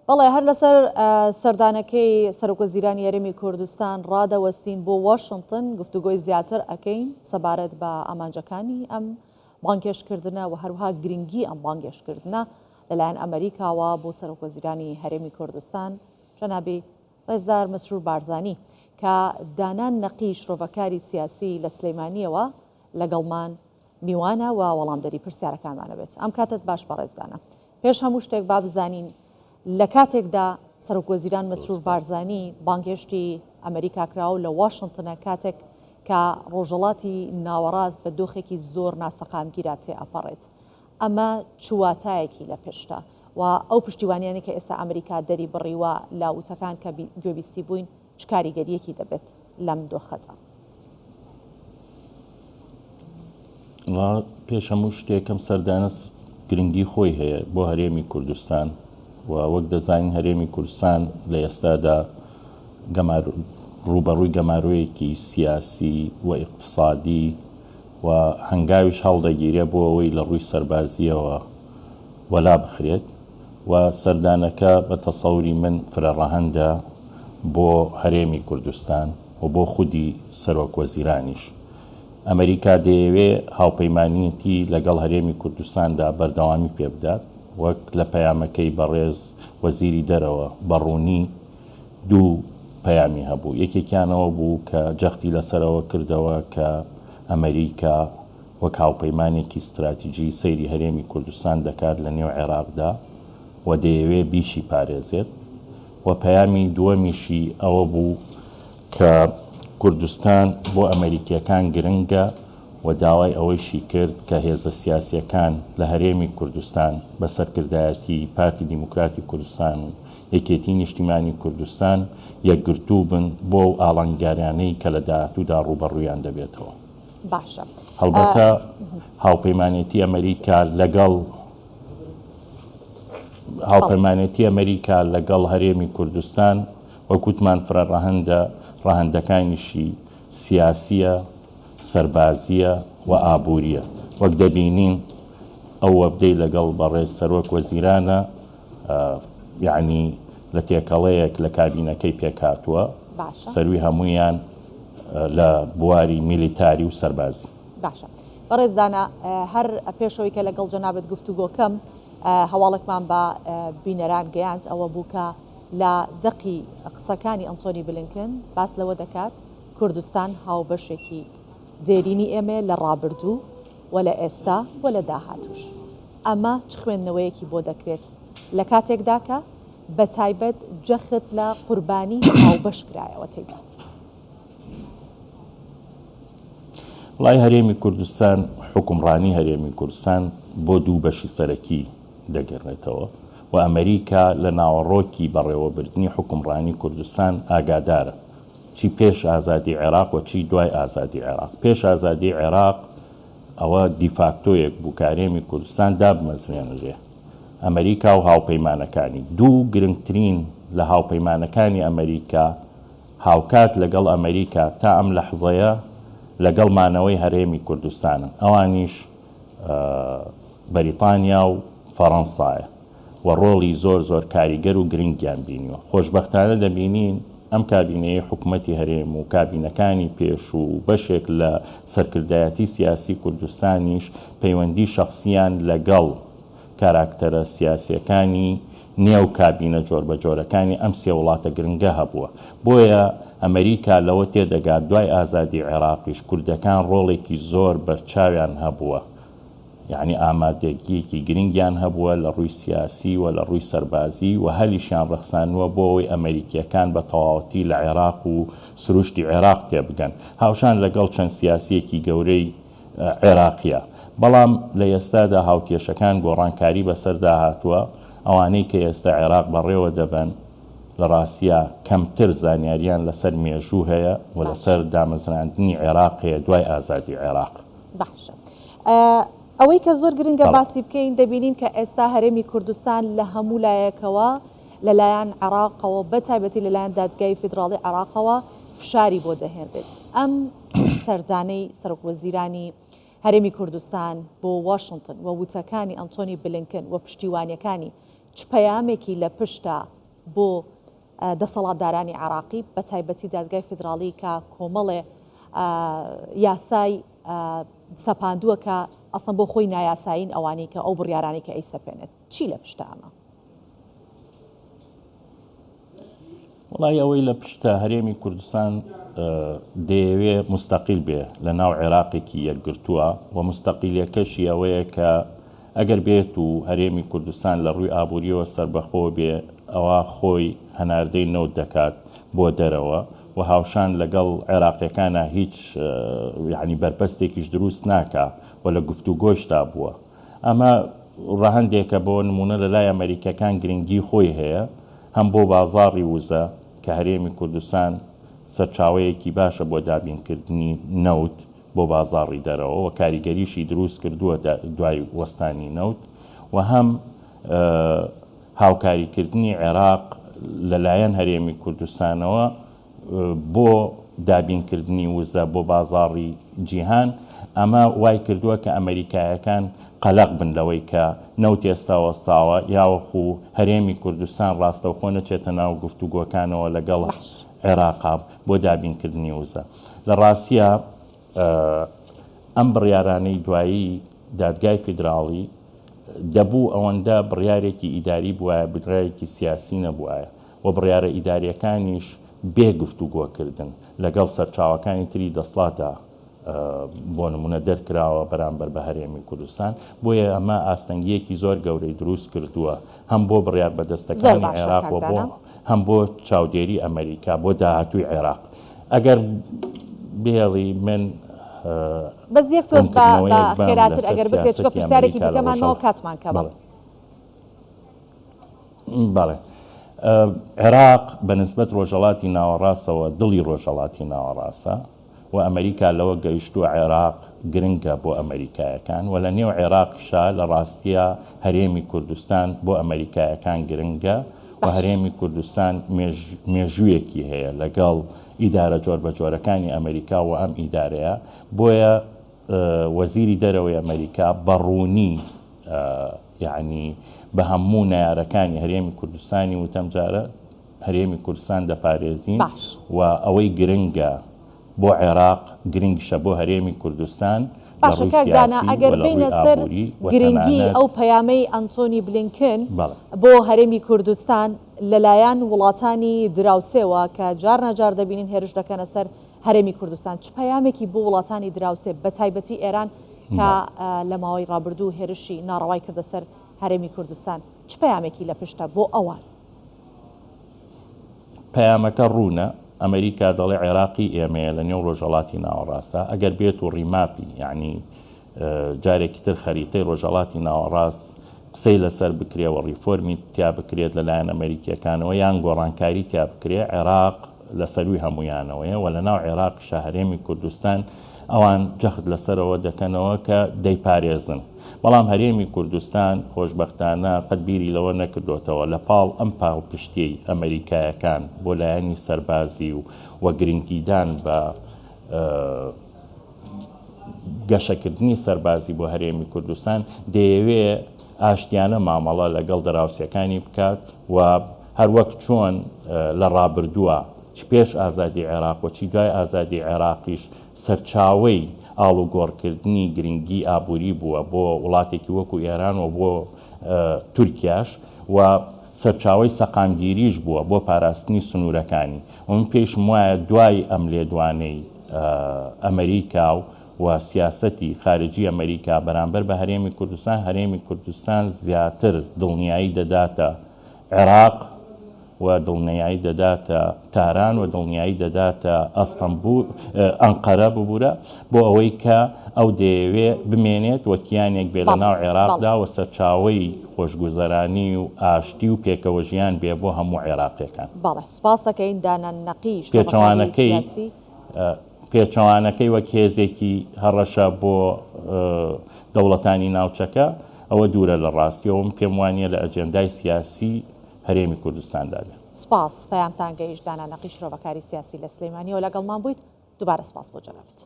بەڵێ هەر لەسەر سەردانەکەی سەرۆکوەزیرانی یاریمی کوردستان ڕادەوەستین بۆ واشنگتن گفتوگۆی زیاتر ئەکەین سەبارەت بە ئامانجەکانی ئەم بانگێشکردنە و هەروها گرنگی ئەم بانگێشکردنە لەلایەن ئەمریکاوە بۆ سەرۆکوەزیرانی هەرێمی کوردستان جەنابی ڕێزدار مسرور بارزانی کە دانان نەقی شرۆڤەکاری سیاسی لە سلەیمانیەوە لەگەڵمان میوانە و وەڵامدەری پرسیارەکانمانە بێت. ئەم کاتت باش بە ڕێزدانە. پێش هەموو شتێک با بزانین لە کاتێکدا سەرۆکوەزیران مسرور بارزانی بانگێشتی ئەمریکا کراوە لە واشنگتنە کاتێک کە ڕۆژەڵاتی ناوەڕاست بە دۆخێکی زۆر ناسەقامگیرا تێ ئەپەڕێت. ئەمە چواتایەکی لە پێشتە و ئەو پشتیوانیانی کە ئێستا ئەمریکا دەری بڕیوە لاوتەکان کە گوێبیستی بووین چ کاریگەریەکی دەبێت لەم دۆخەتە؟ پێش هەموو شتێکم سەردانە گرنگی خۆی هەیە بۆ هەرێمی کوردستان و وەک دەزانین هەرێمی کوردستان لە ئێستادا ڕوبەڕووی گەماروەیەکی سیاسی و ئیقتصادی و هەنگاویش هەڵدەگیرێ بۆ ئەوەی لە ڕووی سەربازیەوە وەلا بخرێت و سەردانەکە بە تەسەوری من فرەڕەهەندە بۆ هەرێمی کوردستان و بۆ خودی سەرۆکوەزیرانیش. ئەمریکا دەیەوێ هاوپەیمانیەتی لەگەڵ هەرێمی کوردستاندا بەردەوامی پێ بدات وەک لە پەیامەکەی بەڕێز وەزیری دەرەوە بەڕوونی دوو پەیامی هەبوو. یەکێکیانەوە بوو کە جەختی لەسەرەوە کردەوە کە ئەمریکا وەک هاوپەیمانێکی استراتیژی سەیری هەرێمی کوردستان دەکات لە نێو عێراقدا و دەیەوێ بیشی پارێزێت و پەیامی دووەمیشی ئەوە بوو کە کوردستان بۆ ئەمریکیەکان گرنگە و داوای ئەوەیشی کرد کە هێزە سیاسیەکان لە هەرێمی کوردستان بە سەرکردایەتی پارتی دیموکراتی کوردستان و یەکێتی نیشتیمانی کوردستان یەکگرتوو بن بۆ ئاڵنگاریانەی کە لە داهاتوودا ڕوبەڕوویان دەبێتەوە. باشە. هەڵبەتە هاوپەیمانێتی ئەمریکا لەگەڵ هەرێمی کوردستان وەکوتمان فرەڕەهەندە ڕەهەندەکانیشی سیاسیە، سەربازیە و ئابووریە. وەک دەبینین ئەو وەبدەی لەگەڵ بەڕێز سەرۆک وەزیرانە یعنی لە تێکەڵەیەک لە کابینەکەی پێکاتووە سەروی هەمویان لە بواری میلیتاری و سەربازی. باشە. بەڕێزدانە هەر پێشەوەی کە لەگەڵ جەنابەت گفتوگۆکەم هەواڵێکمان بە بینەران گەیاند ئەوە بوو کە لە دەقی قسەکانی ئەنتۆنی بلینکن باس لەوە دەکات کوردستان هاوبەشێکی دێرینی ئێمە لە ڕابردوو و لە ئێستا و لە داهاتوش. ئەمە چ خوێندنەوەیەکی بۆ دەکرێت لە کاتێکدا کە بە تایبەت جەخت لە قوربانی هاوبەش کرایەوە تێدا؟ وڵای هەرێمی کوردستان حکومڕانی هەرێمی کوردستان بۆ دوو بەشی سەرەکی دەگەڕێتەوە و ئەمریکا لە ناوەڕۆکی بەڕێوەبردننی حکومڕانی کوردستان ئاگادارە چی پێش ئازادی عێراق و چی دوای ئازادی عێراق. پێش ئازادی عێراق ئەوە دیفاکتۆیەک بوو کە هەرێمی کوردستان دابمەزرێنرێ. ئەمریکا و هاوپەیمانەکانی دوو گرنگترین لە هاوپەیمانەکانی ئەمریکا هاوکات لەگەڵ ئەمریکا تا ئەم لەحزەیە لەگەڵمانەوەی هەرێمی کوردستانن، ئەوانیش بەریتانیا و فەڕەنسایە و ڕۆڵی زۆر کاریگەر و گرنگیان بینیوە. خۆشبەختانە دەبینین ئەم کابینەیە حکوومەتی هەرێم و کابینەکانی پێش و بەشێک لە سەرکردایەتی سیاسی کوردستانیش پەیوەندی شەخصیان لەگەڵ کاراکتەرە سیاسیەکانی نێو کابینە جۆربەجۆرەکانی ئەم سێ وڵاتە گرنگە هەبووە. بۆیە ئەمریکا لەوە تێدەگات دوای ئازادی عێراقیش کوردەکان ڕۆڵێکی زۆر بەرچاویان هەبووە، یعنی ئامادەگیەکی گرنگیان هەبووە لە ڕووی سیاسی و لە ڕووی سەربازی و هەلیشیان ڕەخسانوە بۆ ئەوەی ئەمریکیەکان بە تەواوەتی لە عێراق و سروشتی عێراق تێبگەن، هاوشان لەگەڵ چەند سیاسیەکی گەورەی عێراقیە. بەڵام لە ئێستادا هاوکێشەکان گۆڕانکاری بەسەردا هاتووە، ئەوانەی کە ئێستا عێراق بەڕێوە دەبن لە ڕاستیە کەمتر زانیاریان لەسەر مێژوو هەیە و لەسەر دامەزراندنی عێراق هەیە دوای ئازادی عێراق. باشە. ئەوەی کە زۆر گرنگە باسی بکەین دەبینین کە ئێستا هەرێمی کوردستان لە هەموو لایەکەوە لەلایەن عێراقەوە بەتایبەتی لەلایەن دادگای فیدراڵی عێراقەوە فشاری بۆ دەهێنرێت. ئەم سەردانەی سەرۆکوەزیرانی هەرێمی کوردستان بۆ واشنگتن و وتەکانی ئەنتۆنی بلینکن و پشتیوانیەکانی چ پەیامێکی لە پشتە بۆ دەسەڵاتدارانی عراقی بە تایبەتی دادگای فیدراڵی کە کۆمەڵێ یاسای سەپاندووە کە ئەسڵ بۆ خۆی نایاسایین ئەوانی کە ئەو بڕیارانی کە ئەی سەپێنێت چی لە پشتە ئەمە؟ وڵای ئەوەی لە پشتە هەرێمی کوردستان دەیەوێ مستەقیل بێ لە ناو عێراقێکی یەکگرتووە و مستەقیلیەکەشی ئەوەیە کە ئەگەر بێت و هەرێمی کوردستان لە ڕووی ئابوووریەوە سربەخۆ بێ ئەوە خۆی هەناردەی نەوت دەکات بۆ دەرەوە و هاوشان لەگەڵ عێراقیەکانە هیچ یعنی بەرپەستێکیش دروست ناکە و لە گفتوگۆشتا بووە. ئەمە ڕەهەندێکە بۆ نمونە لە لای ئەمریکەکان گرنگی خۆی هەیە هەم بۆ بازاڕی وزە کە هەرێمی کوردستان سەرچاوەیەکی باشە بۆ دابینکردنی نەوت بۆ بازاڕی دەرەوە و کاریگەریشی دروست کردووە دوای وەستانی نەوت و هەم هاوکاریکردنی عێراق لەلایەن هەرێمی کوردستانەوە بۆ دابینکردنی وزە بۆ بازاڕی جیهان ئەمە وای کردووە کە ئەمریکایەکان قەلق بن لەوەی کە نەوت ئێستا وەستاوە یاوەخو هەرێمی کوردستان ڕاستەوخۆ نەچێتە ناو گفتوگۆکانەوە لەگەڵ عێراقا بۆ دابینکردنی وزە. لە ڕاستیە ئەم بڕیارانەی دوایی دادگای فیدراڵی دەبوو ئەوەندە بڕیارێکی ئیداری بووایە بڕیارێکی سیاسی نەبووایە و بڕیارە ئیداریەکانیش بێ گفتوگۆکردن لەگەڵ سەرچاوەکانی تری دەسڵاتە بۆ نمونە دەرکراوە بەرامبەر بە هەرێمی کوردستان بۆیە ئەمە ئاستەنگیەکی زۆر گەورەی دروست کردووە هەم بۆ بڕیار بەدەستەکانی عێراق و بۆ هەم بۆ چاودێری ئەمریکا بۆ داهاتووی عێراق. ئەگەر بێڵی من بەس یەک تۆز بە خێراتر ئەگەر بکرێت چکە پرسیارێکی دیکەمانەوە کاتمان کەمە. بەڵێ عێراق بەنسبەت ڕۆژهەڵاتی ناوەڕاستەوە دڵی ڕۆژهەڵاتی ناوەڕاستە و ئەمریکا لەوە گەیشتووە عێراق گرنگە بۆ ئەمریکایەکان و لە نێو عێراقشا لە ڕاستیە هەرێمی کوردستان بۆ ئەمریکایەکان گرنگە و هەرێمی کوردستان مێژوویەکی هەیە لەگەڵ ئیدارە جۆر بە جۆرەکانی ئەمریکا و ئەم ئیدارەیە بۆیە وەزیری دەرەوەی ئەمریکا بەڕوونی یعنی بە هەموو نایارەکانی هەرێمی کوردستانی وتەم جارە هەرێمی کوردستان دەپارێزین و ئەوەی گرنگە بۆ عێراق گرنگشە بۆ هەرێمی کوردستان. باشە کاکدانا ئەگەر بینە سەر گرنگی ئەو پەیامەی ئەنتۆنی بلینکن بۆ هەرێمی کوردستان لەلایەن وڵاتانی دراوسێەوە کە جار نەجار دەبینین هێرش دەکەنە سەر هەرێمی کوردستان چ پەیامێکی بۆ وڵاتانی دراوسێ بە تایبەتی ئێران کە لە ماوەی ڕابردوو هێرشی ناڕەوای کردە سەر هەرێمی کوردستان چ پەیامێکی لە پشتە بۆ ئەوان؟ پەیامەکە ڕوونە ئەمریکا دەڵێ عێراقی ئێمەیە لە نێو ڕۆژهەڵاتی ناوەڕاستە ئەگەر بێت و ڕیماپی یعنی جارێکی تر خەریتەی ڕۆژهەڵاتی ناوەڕاست قسەی لەسەر بکرێەوە ڕیفۆرمی تیا بکرێت لەلایەن ئەمریکیەکانەوە یان گۆڕانکاری تیا بکرێت عێراق لە سەروی هەمویانەوەیە و لە ناو عێراق شەهرێمی کوردستان ئەوان جەخت لەسەرەوە دەکەنەوە کە دەیپارێزن. بەڵام هەرێمی کوردستان خۆشبەختانە قەت بیری لەوە نەکردوێتەوە لە پاڵ ئەم پاڵپشتیەی ئەمریکایەکان بۆ لایەنی سەربازی و گرنگیدان بە گەشەکردنی سەربازی بۆ هەرێمی کوردستان دەیەوێ ئاشتیانە مامەڵە لەگەڵ دەراوسەکانی بکات و هەروەک چۆن لە ڕابردووە چ پێش ئازادی عێراق و چی دوای ئازادی عێراقیش سەرچاوەی ئاڵوگۆڕکردنی گرنگی ئابووری بووە بۆ وڵاتێکی وەکو ئێران و بۆ تورکیاش و سەرچاوەی سەقامگیریش بووە بۆ پاراستنی سنوورەکانی. من پێشم وایە دوای ئەم لێدوانەی ئەمریکا و سیاسەتی خارجی ئەمریکا بەرامبەر بە هەرێمی کوردستان زیاتر دڵنیایی دەداتە عێراق و دڵنیایی دەداتە تاران و دڵنیایی دەداتە ئەنقەرە ببوورە بۆ ئەوەی کە ئەو دەیەوێ بمێنێت وەکیانێک بێ لە ناو عێراقدا و سەرچاوەی خۆشگوزەرانی و ئاشتی و پێکەوە ژیان بێ بۆ هەموو عێراقیەکان. بەڵێ سوپاس دەکەین دانا نەقیش پێچەوانەکەی وەک هێزێکی هەڕەشە بۆ دەوڵەتانی ناوچەکە ئەوە دوورە لە ڕاستیەوەم پێم وانیە لە ئەجێندای سیاسی هەرێمی کوردستاندا بێت. سپاس پەیامتان گەیشت دانا نەقیش ڕۆڤەکاری سیاسی لە سلەیمانیەوە لەگەڵمان بوویت دووبارە سپاس بۆ جەنابەت.